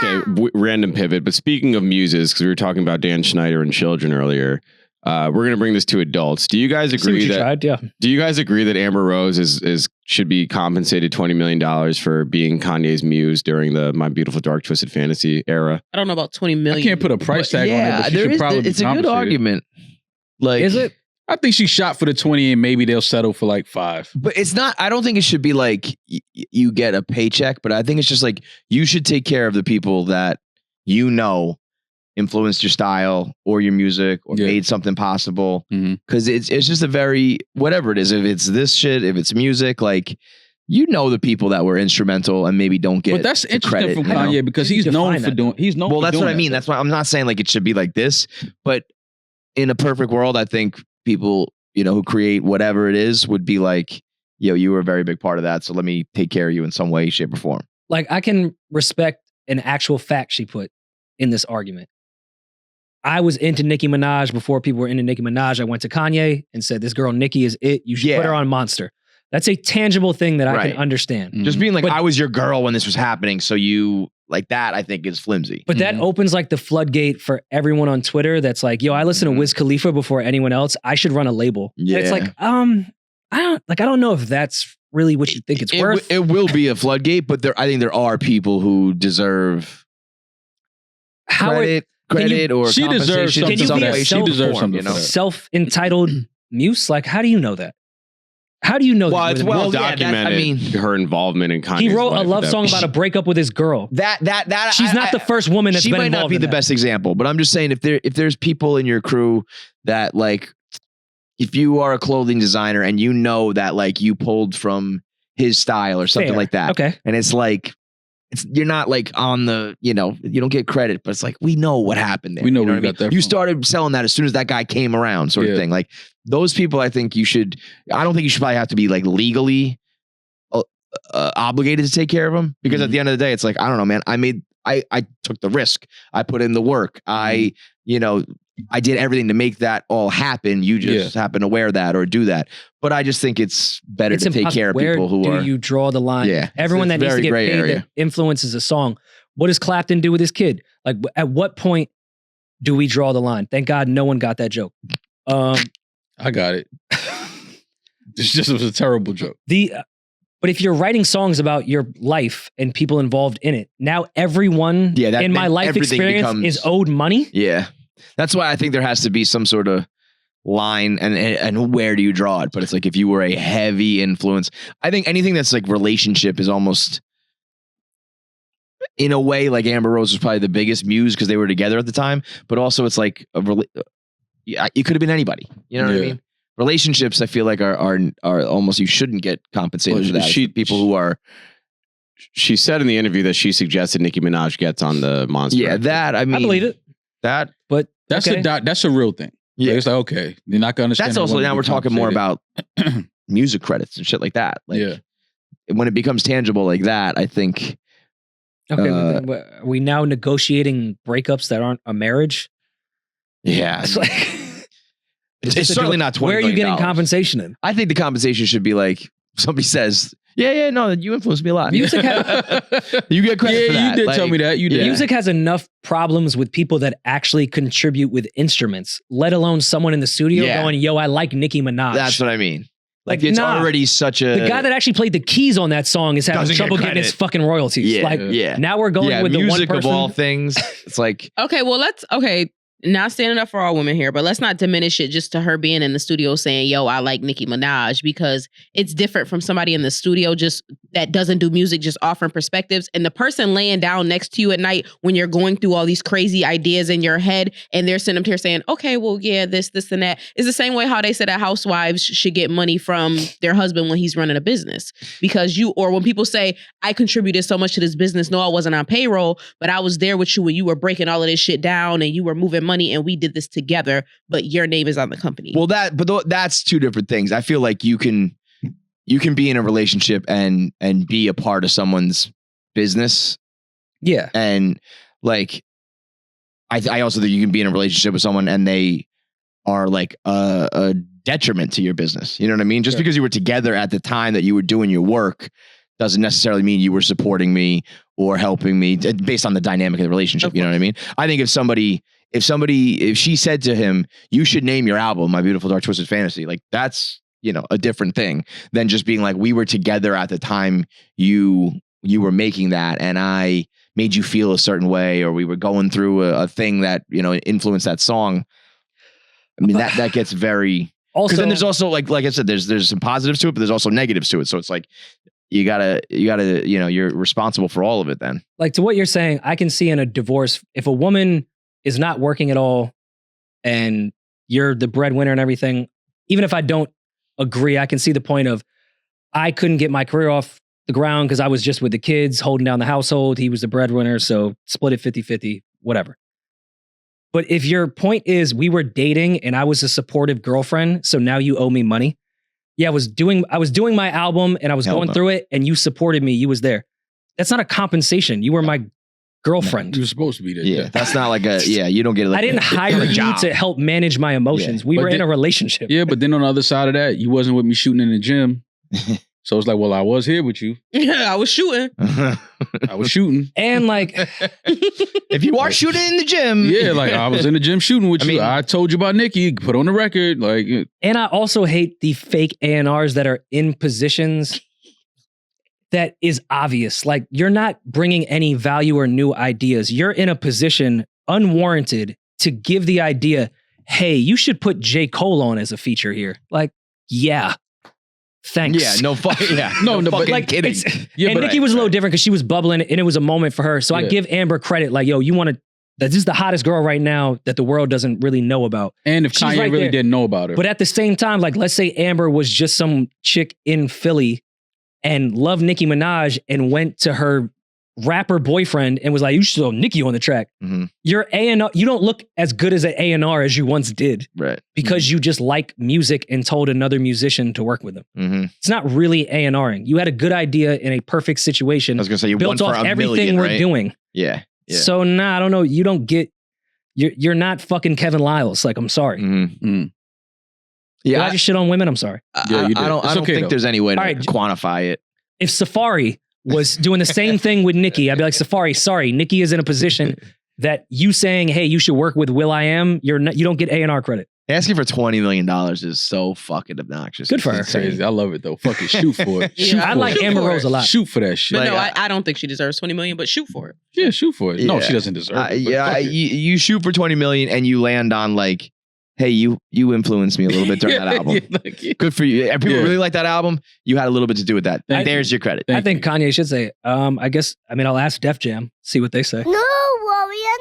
Okay, random pivot. But speaking of muses, because we were talking about Dan Schneider and children earlier, we're going to bring this to adults. Do you guys agree Do you guys agree that Amber Rose should be compensated $20 million for being Kanye's muse during the My Beautiful Dark Twisted Fantasy era? I don't know about 20 million. I can't put a price tag on it, but she should probably it's a good argument. Like, is it? I think she shot for the 20 and maybe they'll settle for like 5. But it's not, I don't think it should be like you get a paycheck, but I think it's just like you should take care of the people that you know influenced your style or your music or made something possible. Because it's just a very, whatever it is, if it's this shit, if it's music, like, you know the people that were instrumental and maybe don't get But that's interesting credit, from Kanye because he's known for doing, well, that's what I mean. That's why I'm not saying like it should be like this, but in a perfect world, I think people, who create whatever it is would be like, you were a very big part of that. So let me take care of you in some way, shape, or form. Like, I can respect an actual fact she put in this argument. I was into Nicki Minaj before people were into Nicki Minaj. I went to Kanye and said, this girl, Nicki, is it. You should put her on Monster. That's a tangible thing that I can understand. Just being like, I was your girl when this was happening. So you like that, I think is flimsy. But that opens like the floodgate for everyone on Twitter. That's like, I listen to Wiz Khalifa before anyone else. I should run a label. Yeah. And it's like, I don't know if that's really what you think it's worth. It will be a floodgate, but I think there are people who deserve credit or she deserves something. She deserves something. Self-entitled muse. Like, how do you know that? How do you know? Well, it's well documented. Her involvement in Kanye's he wrote life a love song about a breakup with his girl. She's not the first woman that's been involved. She might not be the best example, but I'm just saying if there's people in your crew that like, if you are a clothing designer and you know that like you pulled from his style or something like that, okay, and it's like. You're not like on the, you don't get credit, but it's like, we know what happened there. We know what we got there. You started selling that as soon as that guy came around, sort of thing. Like those people, I think I don't think you should probably have to be like legally obligated to take care of them because at the end of the day, it's like, I don't know, man, I took the risk. I put in the work. I did everything to make that all happen. You just happen to wear that or do that. But I just think it's better to take care of people who Where are. do you draw the line? Yeah, everyone that needs to get paid that influences a song. What does Clapton do with his kid? Like, at what point do we draw the line? Thank God no one got that joke. I got it. It was a terrible joke. But if you're writing songs about your life and people involved in it, now everyone in my life experience is owed money. Yeah. That's why I think there has to be some sort of line and where do you draw it? But it's like if you were a heavy influence, I think anything that's like relationship is almost in a way like Amber Rose was probably the biggest muse because they were together at the time. But also it's like it could have been anybody. You know what I mean? Relationships, I feel like are almost you shouldn't get compensated for that. People who are. She said in the interview that she suggested Nicki Minaj gets on the Monster. Yeah, that I believe it. But that's a real thing. Yeah, like, it's like okay, you're not gonna understand. That's also now we're talking more about music credits and shit like that. Like, when it becomes tangible like that, I think. Okay, are we now negotiating breakups that aren't a marriage? Yeah, it's like it's certainly not $20 million. Where are you getting compensation in? I think the compensation should be like somebody says. No, you influenced me a lot. Music you get credit for that. You did tell me that. You did. Music has enough problems with people that actually contribute with instruments, let alone someone in the studio going, yo, I like Nicki Minaj. That's what I mean. Like it's already such a... The guy that actually played the keys on that song is having trouble getting his fucking royalties. Now we're going with the one music person. Of all things. It's like... Okay, well, not standing up for all women here, but let's not diminish it just to her being in the studio saying, yo, I like Nicki Minaj, because it's different from somebody in the studio just that doesn't do music, just offering perspectives. And the person laying down next to you at night when you're going through all these crazy ideas in your head and they're sitting up here saying, okay, well, yeah, this and that. It's the same way how they said that housewives should get money from their husband when he's running a business. Because when people say, I contributed so much to this business, no, I wasn't on payroll, but I was there with you when you were breaking all of this shit down and you were moving money and we did this together, but your name is on the company. Well, that's two different things. I feel like you can be in a relationship and be a part of someone's business. Yeah. And like, I also think you can be in a relationship with someone and they are like a detriment to your business. You know what I mean? Just because you were together at the time that you were doing your work doesn't necessarily mean you were supporting me or helping me based on the dynamic of the relationship. You know what I mean? I think if she said to him, you should name your album My Beautiful Dark Twisted Fantasy, like that's, a different thing than just being like, we were together at the time you were making that and I made you feel a certain way, or we were going through a thing that, influenced that song. I mean, that gets very, because then there's also like I said, there's some positives to it, but there's also negatives to it. So it's like, you gotta, you're responsible for all of it then. Like to what you're saying, I can see in a divorce, if a woman is not working at all and you're the breadwinner and everything, even if I don't agree, I can see the point of, I couldn't get my career off the ground because I was just with the kids holding down the household. He was the breadwinner, so split it 50-50, whatever. But if your point is we were dating and I was a supportive girlfriend, so now you owe me money. Yeah, I was doing my album and I was going through it and you supported me. You was there. That's not a compensation. You were my girlfriend. You were supposed to be there. Yeah, that's not like you don't get like I didn't hire you to help manage my emotions. We were in a relationship. Yeah, but then on the other side of that, you wasn't with me shooting in the gym. So it's like, well, I was here with you. Yeah, I was shooting. I was shooting. And like, if you are shooting in the gym. Yeah, like I was in the gym shooting with you. I told you about Nikki, put on the record. Like, and I also hate the fake A&Rs that are in positions that is obvious. Like you're not bringing any value or new ideas. You're in a position unwarranted to give the idea, hey, you should put J. Cole on as a feature here. Like, yeah. Thanks. Yeah, no fucking, no, fucking like, kidding. Yeah, and Nikki was a little different because she was bubbling and it was a moment for her. So I give Amber credit. Like, yo, this is the hottest girl right now that the world doesn't really know about. And if Kanye really didn't know about her. But at the same time, like, let's say Amber was just some chick in Philly and loved Nicki Minaj and went to her rapper boyfriend and was like, you should throw Nicki on the track. Mm-hmm. Your A&R, you don't look as good as an A&R as you once did. Right. Because you just like music and told another musician to work with them. Mm-hmm. It's not really A&Ring. You had a good idea in a perfect situation. I was going to say, you built won off for everything we're doing. Yeah. So I don't know. You don't get, you're not fucking Kevin Lyles. Like, I'm sorry. Mm-hmm. Mm. Yeah. Did I just shit on women? I'm sorry. I don't think there's any way to quantify it. If Safari was doing the same thing with Nicki, I'd be like, Safari, sorry, Nicki is in a position that you saying, hey, you should work with Will.i.am, you don't get A&R credit. Asking for $20 million is so fucking obnoxious. Good for her. Crazy. I love it though. Fucking shoot for it. I like Amber Rose a lot. Shoot for that shit. But no, I don't think she deserves $20 million, but shoot for it. Yeah, shoot for it. No, she doesn't deserve it. You shoot for $20 million and you land on like, hey, you influenced me a little bit during that album. Good for you. And people really like that album. You had a little bit to do with that. There's your credit. I think Kanye should say, I'll ask Def Jam, see what they say. No, Rory and